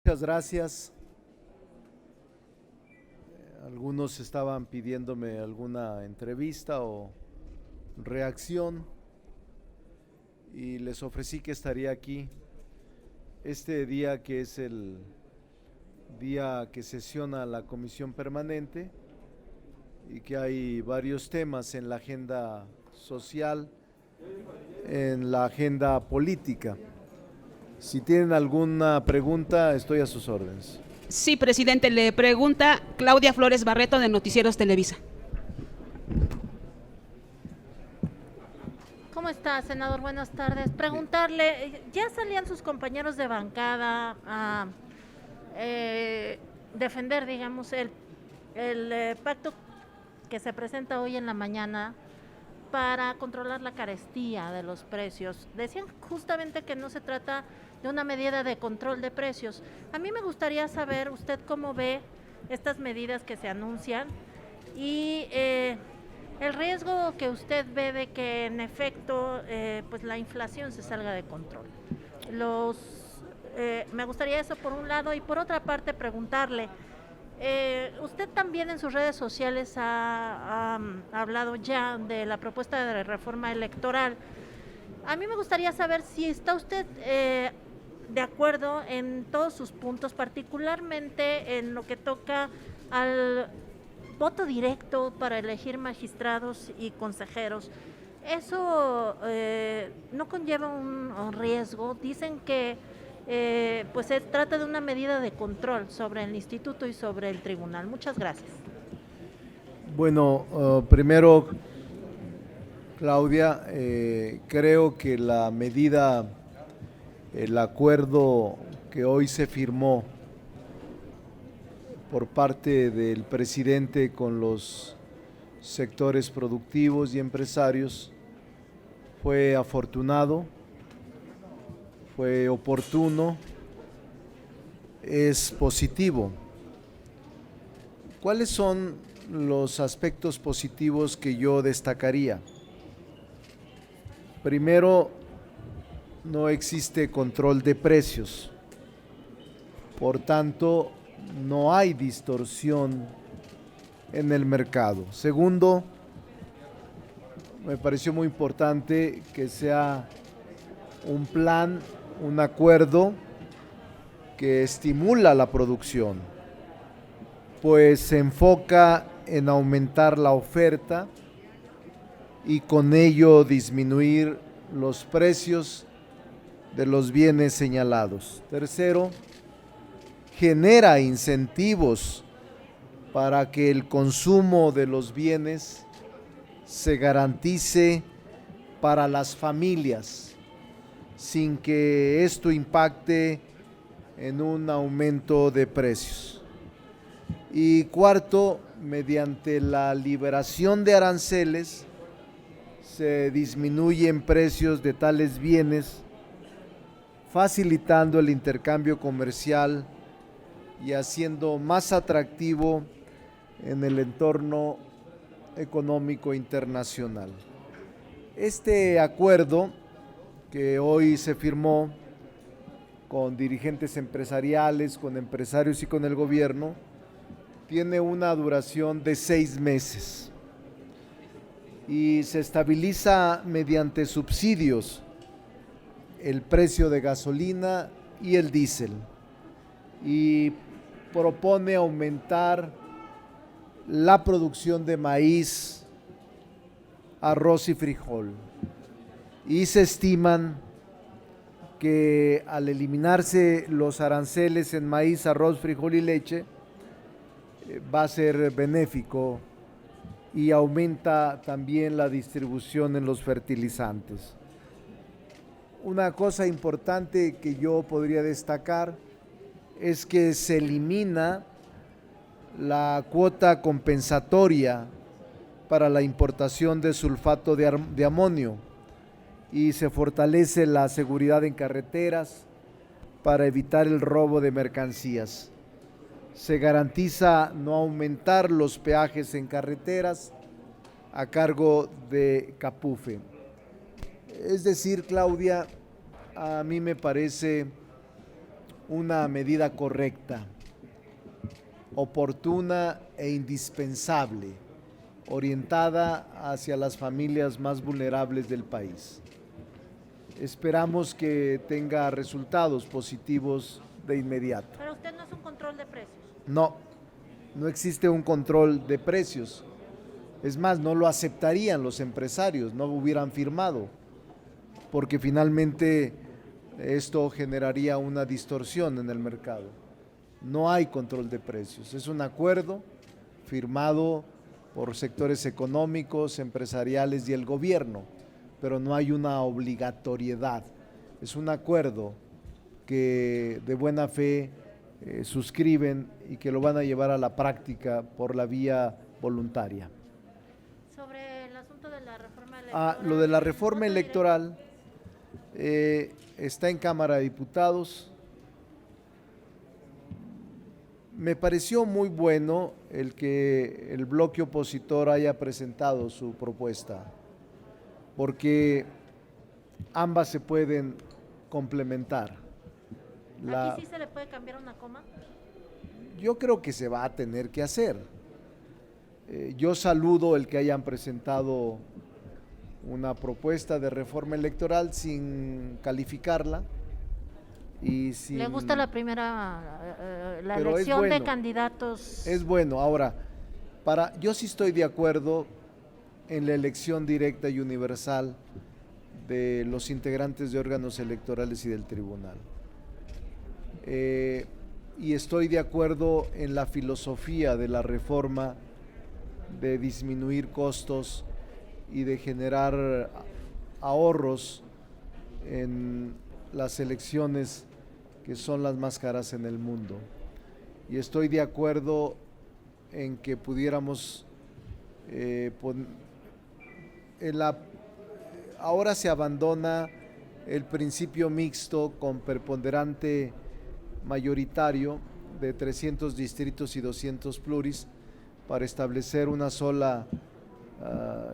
Muchas gracias. Algunos estaban pidiéndome alguna entrevista o reacción y les ofrecí que estaría aquí este día, que es el día que sesiona la comisión permanente y que hay varios temas en la agenda social, en la agenda política. Si tienen alguna pregunta, estoy a sus órdenes. Sí, presidente, le pregunta Claudia Flores Barreto de Noticieros Televisa. ¿Cómo está, senador? Buenas tardes. Preguntarle, ¿ya salían sus compañeros de bancada a defender, digamos, el pacto que se presenta hoy en la mañana para controlar la carestía de los precios? Decían justamente que no se trata de una medida de control de precios. A mí me gustaría saber usted cómo ve estas medidas que se anuncian y el riesgo que usted ve de que en efecto pues la inflación se salga de control. Me gustaría eso por un lado, y por otra parte preguntarle, usted también en sus redes sociales ha hablado ya de la propuesta de reforma electoral. A mí me gustaría saber si está usted de acuerdo en todos sus puntos, particularmente en lo que toca al voto directo para elegir magistrados y consejeros. Eso no conlleva un riesgo. Dicen que pues se trata de una medida de control sobre el instituto y sobre el tribunal. Muchas gracias. Bueno, primero, Claudia, creo que la medida, el acuerdo que hoy se firmó por parte del presidente con los sectores productivos y empresarios fue afortunado, fue oportuno, es positivo. ¿Cuáles son los aspectos positivos que yo destacaría? Primero, no existe control de precios, por tanto, no hay distorsión en el mercado. Segundo, me pareció muy importante que sea un plan, un acuerdo que estimula la producción, pues se enfoca en aumentar la oferta y con ello disminuir los precios de los bienes señalados. Tercero, genera incentivos para que el consumo de los bienes se garantice para las familias, sin que esto impacte en un aumento de precios. Y cuarto, mediante la liberación de aranceles, se disminuyen precios de tales bienes, facilitando el intercambio comercial y haciendo más atractivo en el entorno económico internacional. Este acuerdo que hoy se firmó con dirigentes empresariales, con empresarios y con el gobierno, tiene una duración de 6 meses y se estabiliza mediante subsidios el precio de gasolina y el diésel, y propone aumentar la producción de maíz, arroz y frijol, y se estiman que al eliminarse los aranceles en maíz, arroz, frijol y leche, va a ser benéfico y aumenta también la distribución en los fertilizantes. Una cosa importante que yo podría destacar es que se elimina la cuota compensatoria para la importación de sulfato de amonio y se fortalece la seguridad en carreteras para evitar el robo de mercancías. Se garantiza no aumentar los peajes en carreteras a cargo de Capufe. Es decir, Claudia, a mí me parece una medida correcta, oportuna e indispensable, orientada hacia las familias más vulnerables del país. Esperamos que tenga resultados positivos de inmediato. Pero usted no es un control de precios. No, no existe un control de precios. Es más, no lo aceptarían los empresarios, no hubieran firmado, porque finalmente esto generaría una distorsión en el mercado. No hay control de precios, es un acuerdo firmado por sectores económicos, empresariales y el gobierno, pero no hay una obligatoriedad. Es un acuerdo que de buena fe suscriben y que lo van a llevar a la práctica por la vía voluntaria. Sobre el asunto de la reforma electoral. Lo de la reforma electoral está en Cámara de Diputados. Me pareció muy bueno el que el bloque opositor haya presentado su propuesta, porque ambas se pueden complementar. ¿Aquí sí se le puede cambiar una coma? Yo creo que se va a tener que hacer. Yo saludo el que hayan presentado una propuesta de reforma electoral sin calificarla y sin... ¿Le gusta la primera, la Pero elección bueno, de candidatos? Es bueno. Ahora, yo sí estoy de acuerdo en la elección directa y universal de los integrantes de órganos electorales y del tribunal. Y estoy de acuerdo en la filosofía de la reforma de disminuir costos y de generar ahorros en las elecciones que son las más caras en el mundo. Y estoy de acuerdo en que pudiéramos ahora se abandona el principio mixto con preponderante mayoritario de 300 distritos y 200 pluris para establecer una sola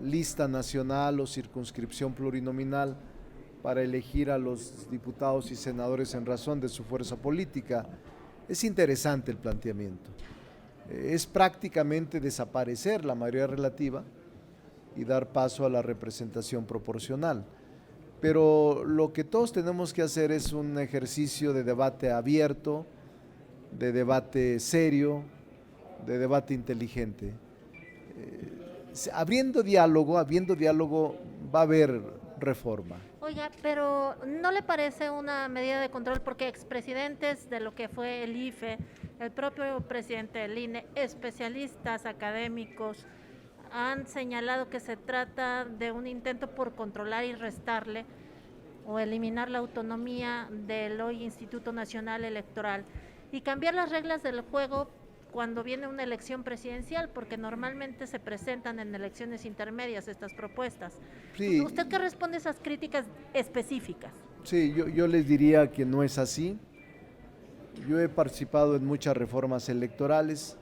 lista nacional o circunscripción plurinominal para elegir a los diputados y senadores en razón de su fuerza política. Es interesante el planteamiento. Es prácticamente desaparecer la mayoría relativa y dar paso a la representación proporcional. Pero lo que todos tenemos que hacer es un ejercicio de debate abierto, de debate serio, de debate inteligente. Habiendo diálogo va a haber reforma. Oiga, pero ¿no le parece una medida de control? Porque expresidentes de lo que fue el IFE, el propio presidente del INE, especialistas académicos, han señalado que se trata de un intento por controlar y restarle o eliminar la autonomía del hoy Instituto Nacional Electoral y cambiar las reglas del juego cuando viene una elección presidencial, porque normalmente se presentan en elecciones intermedias estas propuestas. Sí. ¿Usted qué responde a esas críticas específicas? Sí, yo les diría que no es así. Yo he participado en muchas reformas electorales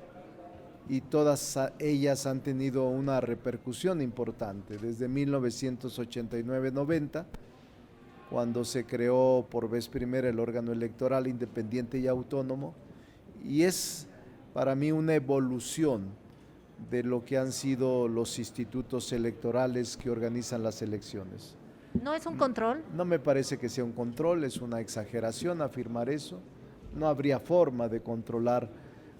y todas ellas han tenido una repercusión importante, desde 1989-90, cuando se creó por vez primera el órgano electoral independiente y autónomo, y es para mí una evolución de lo que han sido los institutos electorales que organizan las elecciones. ¿No es un control? No me parece que sea un control, es una exageración afirmar eso. No habría forma de controlar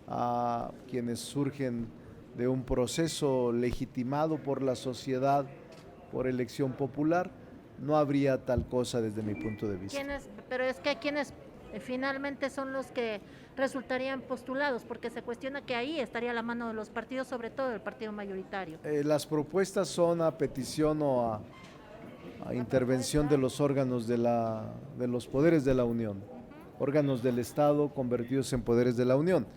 a quienes surgen de un proceso legitimado por la sociedad, por elección popular. No habría tal cosa desde mi punto de vista. Pero es que quienes finalmente son los que resultarían postulados, porque se cuestiona que ahí estaría la mano de los partidos, sobre todo del partido mayoritario. Las propuestas son a petición o a intervención de los órganos de los poderes de la Unión, órganos del Estado convertidos en poderes de la Unión.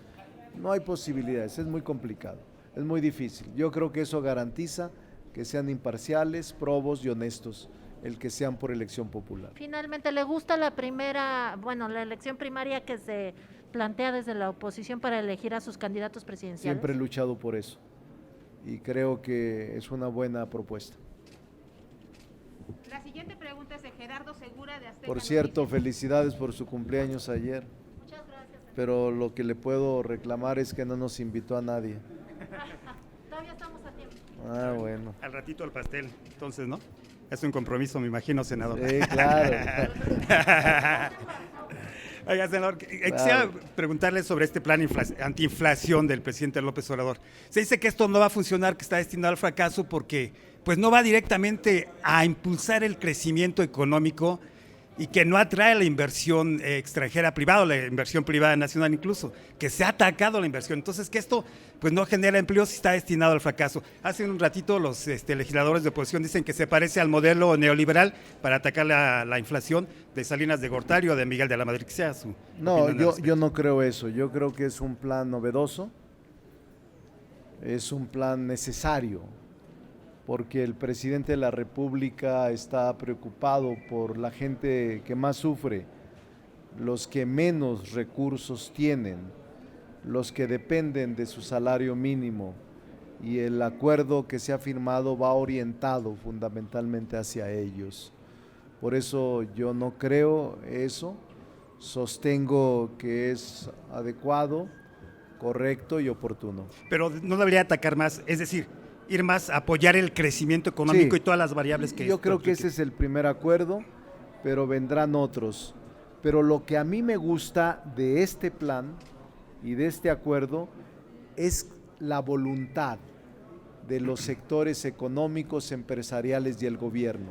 No hay posibilidades, es muy complicado, es muy difícil. Yo creo que eso garantiza que sean imparciales, probos y honestos, el que sean por elección popular. Finalmente, ¿le gusta la elección primaria que se plantea desde la oposición para elegir a sus candidatos presidenciales? Siempre he luchado por eso y creo que es una buena propuesta. La siguiente pregunta es de Gerardo Segura de Azteca Por cierto, Noticias. felicidades por su cumpleaños ayer. Muchas pero lo que le puedo reclamar es que no nos invitó a nadie. Todavía estamos a tiempo. Ah, bueno. Al ratito el pastel, entonces, ¿no? Es un compromiso, me imagino, senador. Sí, claro. Oiga, senador, quisiera preguntarle sobre este plan antiinflación del presidente López Obrador. Se dice que esto no va a funcionar, que está destinado al fracaso porque pues no va directamente a impulsar el crecimiento económico y que no atrae la inversión extranjera privada, la inversión privada nacional incluso, que se ha atacado la inversión. Entonces, que esto pues no genera empleos y está destinado al fracaso. Hace un ratito los legisladores de oposición dicen que se parece al modelo neoliberal para atacar la inflación de Salinas de Gortari o de Miguel de la Madrid, que sea su No, opinión al yo no creo eso. Yo creo que es un plan novedoso, es un plan necesario, porque el presidente de la República está preocupado por la gente que más sufre, los que menos recursos tienen, los que dependen de su salario mínimo, y el acuerdo que se ha firmado va orientado fundamentalmente hacia ellos. Por eso yo no creo eso, sostengo que es adecuado, correcto y oportuno. Pero no debería atacar más, es decir, ir más a apoyar el crecimiento económico Sí, y todas las variables que... yo creo que ese es el primer acuerdo, pero vendrán otros. Pero lo que a mí me gusta de este plan y de este acuerdo es la voluntad de los sectores económicos, empresariales y el gobierno.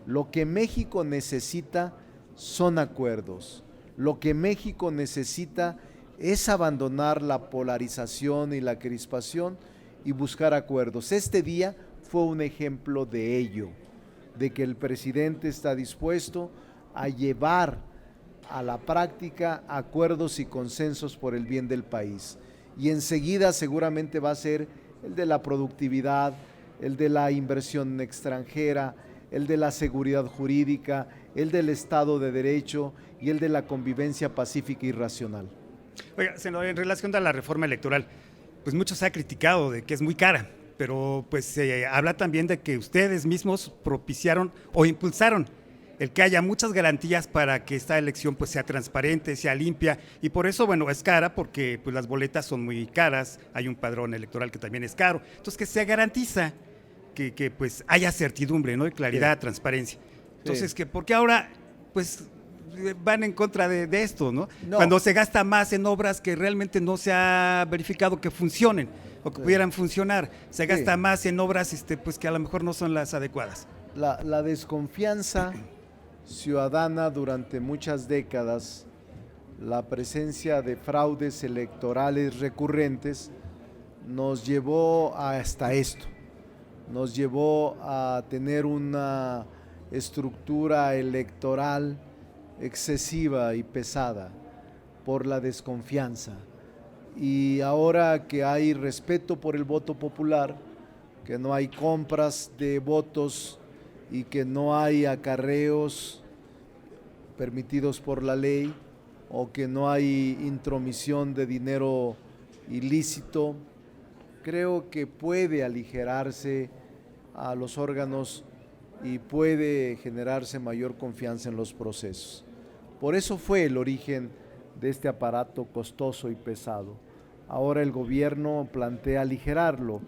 Lo que México necesita son acuerdos. Lo que México necesita es abandonar la polarización y la crispación y buscar acuerdos. Este día fue un ejemplo de ello, de que el presidente está dispuesto a llevar a la práctica acuerdos y consensos por el bien del país. Y enseguida seguramente va a ser el de la productividad, el de la inversión extranjera, el de la seguridad jurídica, el del Estado de Derecho y el de la convivencia pacífica y racional. Oiga, senador, en relación a la reforma electoral, pues mucho se ha criticado de que es muy cara, pero pues se habla también de que ustedes mismos propiciaron o impulsaron el que haya muchas garantías para que esta elección pues sea transparente, sea limpia, y por eso, bueno, es cara porque pues las boletas son muy caras, hay un padrón electoral que también es caro, entonces que se garantiza que pues haya certidumbre, ¿no? Y claridad, Sí. transparencia. Entonces, Sí. que porque ahora pues van en contra de esto, ¿no? No. Cuando se gasta más en obras que realmente no se ha verificado que funcionen o que Sí. pudieran funcionar, se Sí. gasta más en obras pues que a lo mejor no son las adecuadas. La desconfianza ciudadana durante muchas décadas, la presencia de fraudes electorales recurrentes nos llevó hasta esto, nos llevó a tener una estructura electoral excesiva y pesada por la desconfianza. Y ahora que hay respeto por el voto popular, que no hay compras de votos y que no hay acarreos permitidos por la ley o que no hay intromisión de dinero ilícito, creo que puede aligerarse a los órganos y puede generarse mayor confianza en los procesos. Por eso fue el origen de este aparato costoso y pesado. Ahora el gobierno plantea aligerarlo,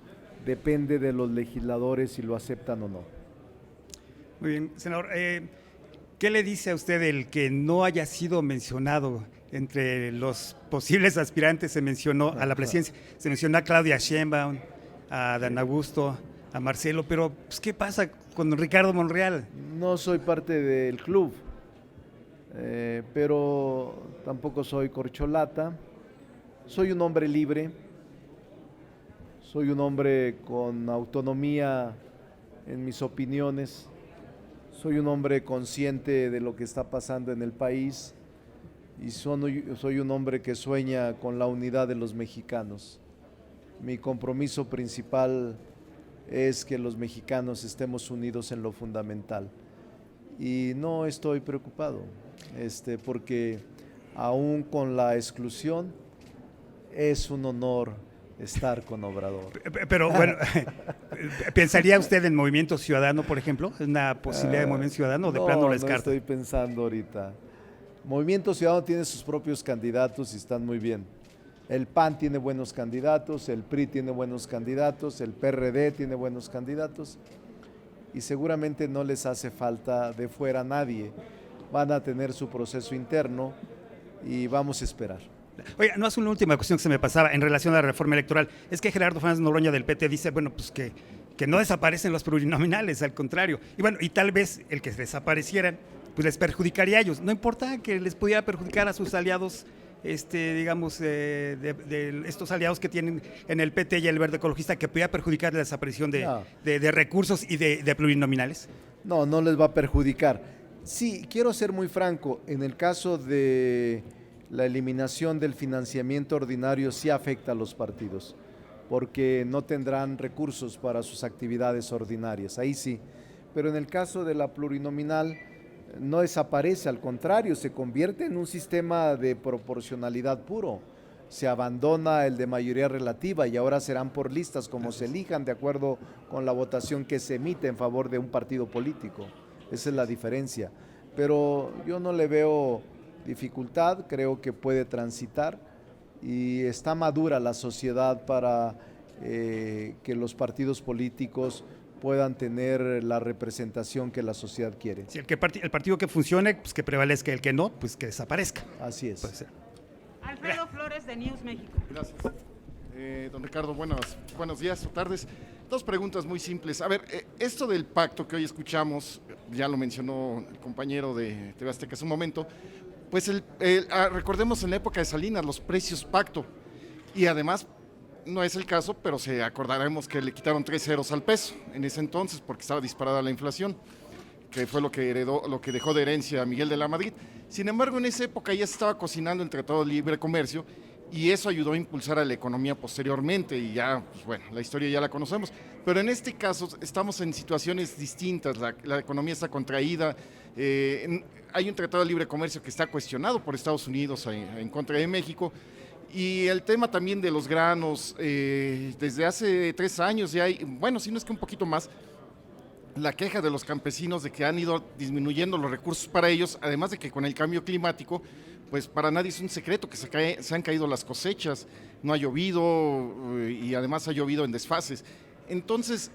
depende de los legisladores si lo aceptan o no. Muy bien, senador, ¿qué le dice a usted el que no haya sido mencionado entre los posibles aspirantes? Se mencionó a la presidencia, se mencionó a Claudia Sheinbaum, a Dan Augusto, a Marcelo, pero pues, ¿qué pasa con Ricardo Monreal? No soy parte del club, pero tampoco soy corcholata. Soy un hombre libre, soy un hombre con autonomía en mis opiniones, soy un hombre consciente de lo que está pasando en el país y soy un hombre que sueña con la unidad de los mexicanos. Mi compromiso principal es que los mexicanos estemos unidos en lo fundamental. Y no estoy preocupado, porque aún con la exclusión es un honor estar con Obrador. Pero bueno, ¿pensaría usted en Movimiento Ciudadano, por ejemplo? ¿Es una posibilidad de Movimiento Ciudadano o de plano lo descarta? No estoy pensando ahorita. Movimiento Ciudadano tiene sus propios candidatos y están muy bien. El PAN tiene buenos candidatos, el PRI tiene buenos candidatos, el PRD tiene buenos candidatos y seguramente no les hace falta de fuera nadie. Van a tener su proceso interno y vamos a esperar. Oiga, no es una última cuestión que se me pasaba en relación a la reforma electoral. Es que Gerardo Fernández Noroña del PT dice, bueno, pues que no desaparecen los plurinominales, al contrario. Y bueno, y tal vez el que desaparecieran, pues les perjudicaría a ellos. No importa que les pudiera perjudicar a sus aliados, digamos, de estos aliados que tienen en el PT y el Verde Ecologista, que pudiera perjudicar la desaparición de recursos y de plurinominales. No, no les va a perjudicar. Sí, quiero ser muy franco, en el caso de la eliminación del financiamiento ordinario sí afecta a los partidos, porque no tendrán recursos para sus actividades ordinarias, ahí sí. Pero en el caso de la plurinominal no desaparece, al contrario, se convierte en un sistema de proporcionalidad puro. Se abandona el de mayoría relativa y ahora serán por listas como se elijan de acuerdo con la votación que se emite en favor de un partido político. Esa es la diferencia. Pero yo no le veo dificultad, creo que puede transitar y está madura la sociedad para que los partidos políticos puedan tener la representación que la sociedad quiere. Si el partido que funcione, pues que prevalezca, el que no, pues que desaparezca. Así es. Puede ser. Alfredo Flores de News México. Gracias. Don Ricardo, buenos días o tardes. Dos preguntas muy simples. A ver, esto del pacto que hoy escuchamos, ya lo mencionó el compañero de TV Azteca hace un momento, pues recordemos en la época de Salinas los precios pacto, y además no es el caso, pero acordaremos que le quitaron 3 ceros al peso en ese entonces porque estaba disparada la inflación, que fue lo que dejó de herencia a Miguel de la Madrid. Sin embargo, en esa época ya se estaba cocinando el Tratado de Libre Comercio y eso ayudó a impulsar a la economía posteriormente y ya, pues bueno, la historia ya la conocemos. Pero en este caso estamos en situaciones distintas, la economía está contraída, hay un Tratado de Libre Comercio que está cuestionado por Estados Unidos en contra de México. Y el tema también de los granos, desde hace 3 años ya hay, bueno, si no es que un poquito más, la queja de los campesinos de que han ido disminuyendo los recursos para ellos, además de que con el cambio climático, pues para nadie es un secreto que se han caído las cosechas, no ha llovido y además ha llovido en desfases. Entonces,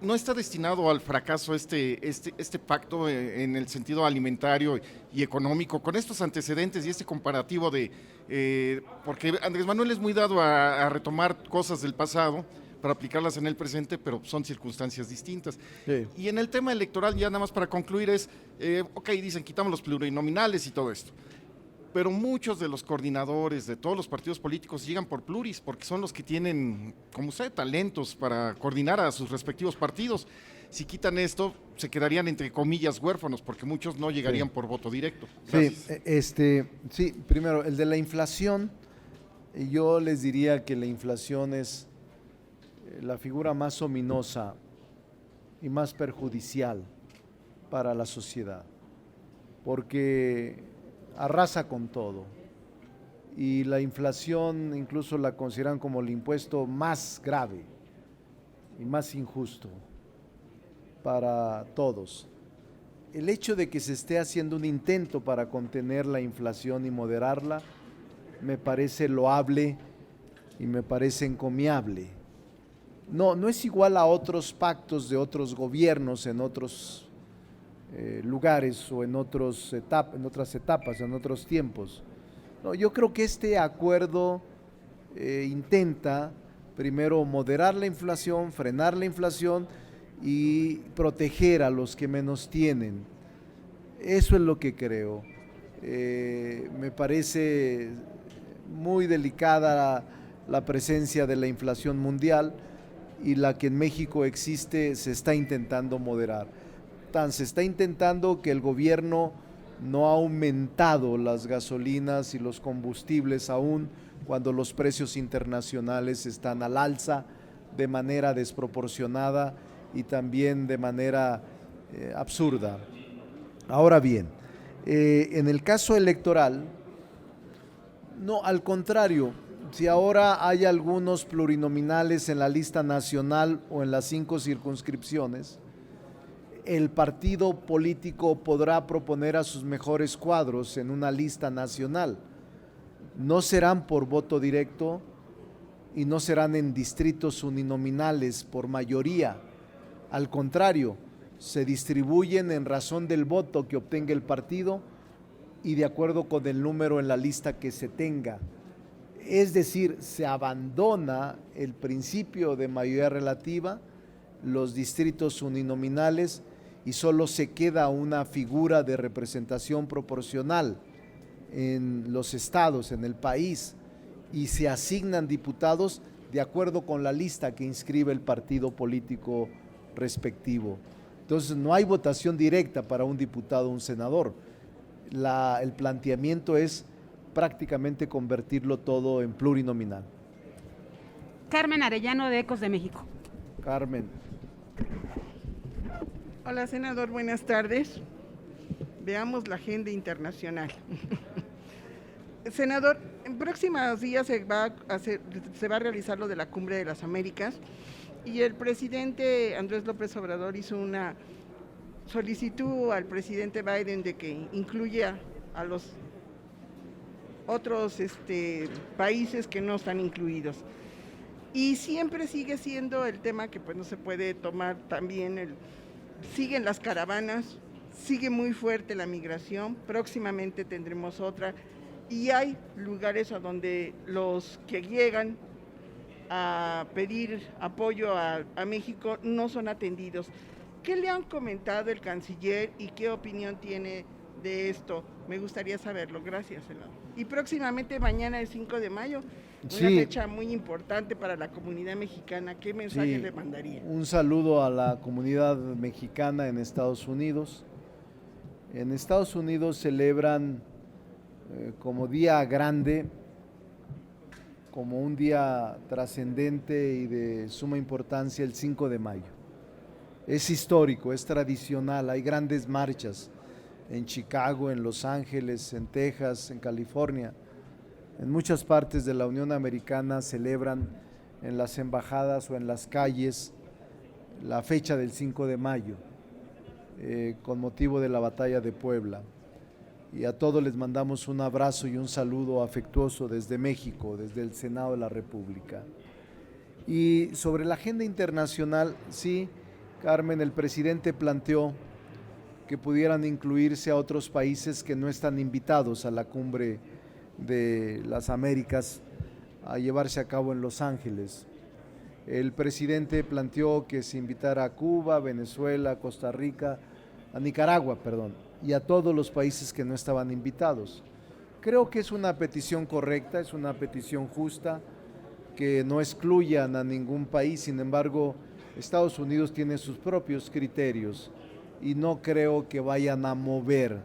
no está destinado al fracaso este pacto en el sentido alimentario y económico, con estos antecedentes y este comparativo porque Andrés Manuel es muy dado a retomar cosas del pasado para aplicarlas en el presente, pero son circunstancias distintas. Sí. Y en el tema electoral, ya nada más para concluir, dicen quitamos los plurinominales y todo esto, pero muchos de los coordinadores de todos los partidos políticos llegan por pluris, porque son los que tienen, como usted, talentos para coordinar a sus respectivos partidos. Si quitan esto, se quedarían entre comillas huérfanos, porque muchos no llegarían por voto directo. Gracias. Sí, primero, el de la inflación, yo les diría que la inflación es la figura más ominosa y más perjudicial para la sociedad, porque arrasa con todo y la inflación incluso la consideran como el impuesto más grave y más injusto para todos. El hecho de que se esté haciendo un intento para contener la inflación y moderarla me parece loable y me parece encomiable. No es igual a otros pactos de otros gobiernos en otros lugares o en otras etapas, en otros tiempos. No, yo creo que este acuerdo intenta primero moderar la inflación, frenar la inflación y proteger a los que menos tienen. Eso es lo que creo. Me parece muy delicada la presencia de la inflación mundial y la que en México existe se está intentando moderar. Se está intentando que el gobierno no ha aumentado las gasolinas y los combustibles aún cuando los precios internacionales están al alza de manera desproporcionada y también de manera absurda. Ahora bien, en el caso electoral, no, al contrario, si ahora hay algunos plurinominales en la lista nacional o en las 5 circunscripciones, el partido político podrá proponer a sus mejores cuadros en una lista nacional. No serán por voto directo y no serán en distritos uninominales por mayoría. Al contrario, se distribuyen en razón del voto que obtenga el partido y de acuerdo con el número en la lista que se tenga. Es decir, se abandona el principio de mayoría relativa, los distritos uninominales, y solo se queda una figura de representación proporcional en los estados, en el país, y se asignan diputados de acuerdo con la lista que inscribe el partido político respectivo. Entonces no hay votación directa para un diputado o un senador. El planteamiento es prácticamente convertirlo todo en plurinominal. Carmen Arellano, de Ecos de México. Carmen. Hola, senador, buenas tardes. Veamos la agenda internacional. Senador, en próximos días se va a realizar lo de la Cumbre de las Américas y el presidente Andrés López Obrador hizo una solicitud al presidente Biden de que incluya a los otros países que no están incluidos. Y siempre sigue siendo el tema que pues no se puede tomar también, siguen las caravanas, sigue muy fuerte la migración, próximamente tendremos otra, y hay lugares a donde los que llegan a pedir apoyo a México no son atendidos. ¿Qué le han comentado el canciller y qué opinión tiene de esto? Me gustaría saberlo. Gracias, senador. Y próximamente mañana es 5 de mayo, una fecha muy importante para la comunidad mexicana. ¿Qué mensaje le mandaría? Un saludo a la comunidad mexicana en Estados Unidos. En Estados Unidos celebran como día grande, como un día trascendente y de suma importancia el 5 de mayo. Es histórico, es tradicional, hay grandes marchas en Chicago, en Los Ángeles, en Texas, en California. En muchas partes de la Unión Americana celebran en las embajadas o en las calles la fecha del 5 de mayo, con motivo de la batalla de Puebla. Y a todos les mandamos un abrazo y un saludo afectuoso desde México, desde el Senado de la República. Y sobre la agenda internacional, sí, Carmen, el presidente planteó que pudieran incluirse a otros países que no están invitados a la Cumbre de las Américas a llevarse a cabo en Los Ángeles. El presidente planteó que se invitara a Cuba, Venezuela, Costa Rica, a Nicaragua, perdón, y a todos los países que no estaban invitados. Creo que es una petición correcta, es una petición justa, que no excluyan a ningún país. Sin embargo, Estados Unidos tiene sus propios criterios y no creo que vayan a mover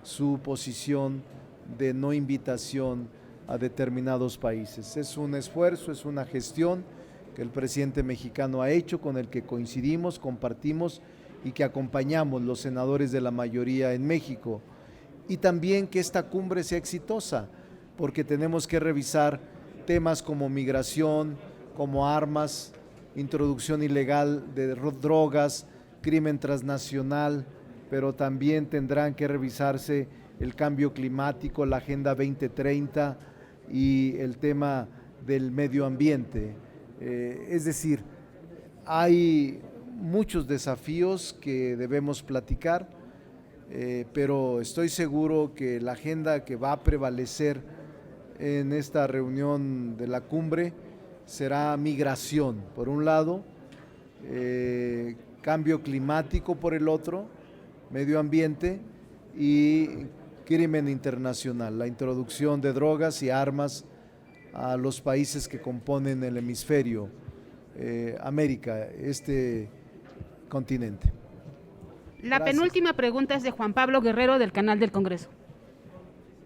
su posición de no invitación a determinados países. Es un esfuerzo, es una gestión que el presidente mexicano ha hecho, con el que coincidimos, compartimos y que acompañamos los senadores de la mayoría en México. Y también que esta cumbre sea exitosa, porque tenemos que revisar temas como migración, como armas, introducción ilegal de drogas, crimen transnacional, pero también tendrán que revisarse el cambio climático, la Agenda 2030 y el tema del medio ambiente. Es decir, hay muchos desafíos que debemos platicar, pero estoy seguro que la agenda que va a prevalecer en esta reunión de la cumbre será migración, por un lado, cambio climático por el otro, medio ambiente y crimen internacional, la introducción de drogas y armas a los países que componen el hemisferio América, este continente. La penúltima pregunta es de Juan Pablo Guerrero, del Canal del Congreso.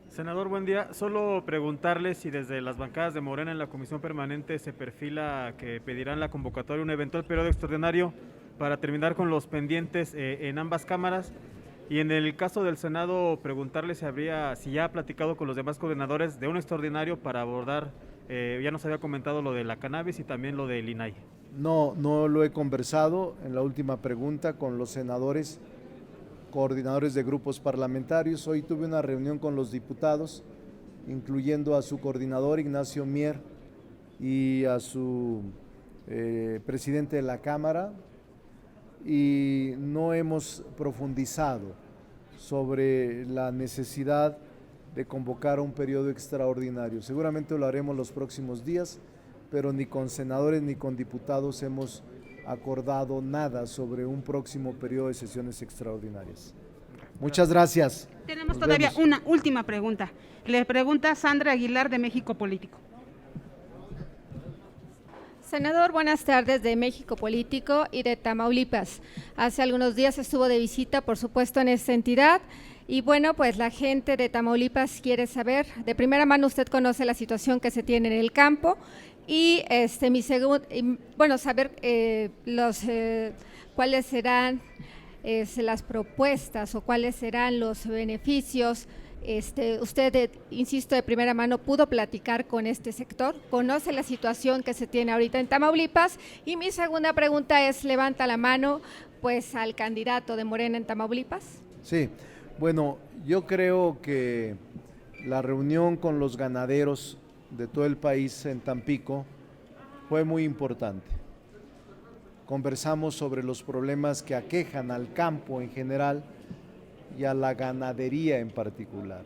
Senador, buen día. Solo preguntarle si desde las bancadas de Morena en la Comisión Permanente se perfila que pedirán la convocatoria de un eventual periodo extraordinario para terminar con los pendientes en ambas cámaras. Y en el caso del Senado, preguntarle si ya ha platicado con los demás coordinadores de un extraordinario para abordar, ya nos había comentado lo de la cannabis y también lo del INAI. No lo he conversado en la última pregunta con los senadores, coordinadores de grupos parlamentarios. Hoy tuve una reunión con los diputados, incluyendo a su coordinador Ignacio Mier y a su presidente de la Cámara, y no hemos profundizado sobre la necesidad de convocar un periodo extraordinario. Seguramente lo haremos los próximos días, pero ni con senadores ni con diputados hemos acordado nada sobre un próximo periodo de sesiones extraordinarias. Muchas gracias. Tenemos Nos todavía vemos. una última pregunta. Le pregunta Sandra Aguilar de México Político. Senador, buenas tardes, de México Político y de Tamaulipas. Hace algunos días estuvo de visita, por supuesto, en esta entidad. Y bueno, pues la gente de Tamaulipas quiere saber, de primera mano usted conoce la situación que se tiene en el campo y saber cuáles serán las propuestas o cuáles serán los beneficios. Usted, insisto, de primera mano pudo platicar con este sector, conoce la situación que se tiene ahorita en Tamaulipas, y mi segunda pregunta es, levanta la mano pues al candidato de Morena en Tamaulipas. Sí, bueno, yo creo que la reunión con los ganaderos de todo el país en Tampico fue muy importante. Conversamos sobre los problemas que aquejan al campo en general y a la ganadería en particular,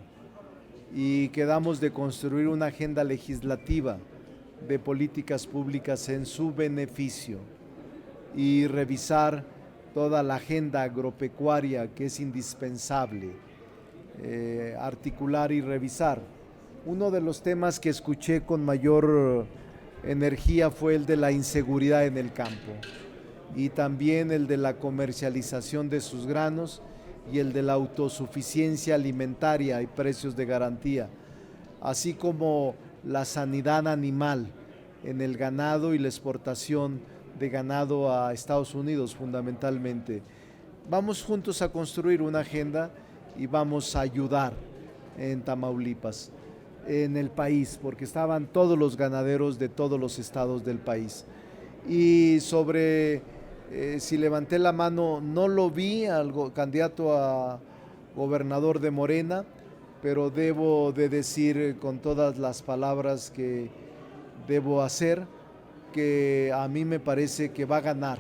y quedamos de construir una agenda legislativa de políticas públicas en su beneficio y revisar toda la agenda agropecuaria que es indispensable articular y revisar. Uno de los temas que escuché con mayor energía fue el de la inseguridad en el campo, y también el de la comercialización de sus granos y el de la autosuficiencia alimentaria y precios de garantía, así como la sanidad animal en el ganado y la exportación de ganado a Estados Unidos fundamentalmente. Vamos juntos a construir una agenda y vamos a ayudar en Tamaulipas, en el país, porque estaban todos los ganaderos de todos los estados del país. Y sobre si levanté la mano, no lo vi al candidato a gobernador de Morena, pero debo de decir con todas las palabras que debo hacer, que a mí me parece que va a ganar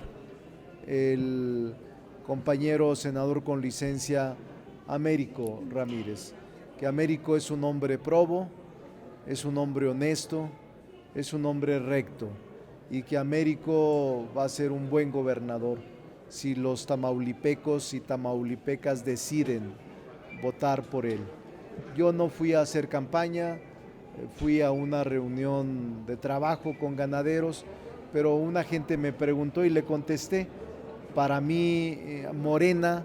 el compañero senador con licencia Américo Ramírez, que Américo es un hombre probo, es un hombre honesto, es un hombre recto, y que Américo va a ser un buen gobernador si los tamaulipecos y tamaulipecas deciden votar por él. Yo no fui a hacer campaña, fui a una reunión de trabajo con ganaderos, pero una gente me preguntó y le contesté. Para mí, Morena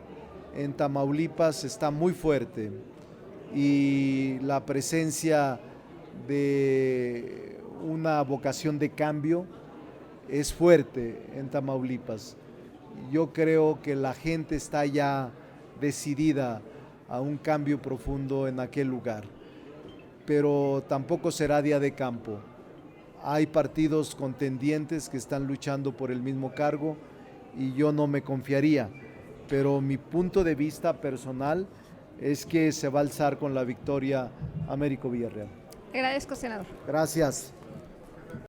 en Tamaulipas está muy fuerte, y la presencia de una vocación de cambio es fuerte en Tamaulipas. Yo creo que la gente está ya decidida a un cambio profundo en aquel lugar, pero tampoco será día de campo. Hay partidos contendientes que están luchando por el mismo cargo y yo no me confiaría, pero mi punto de vista personal es que se va a alzar con la victoria Américo Villarreal. Agradezco, senador. Gracias.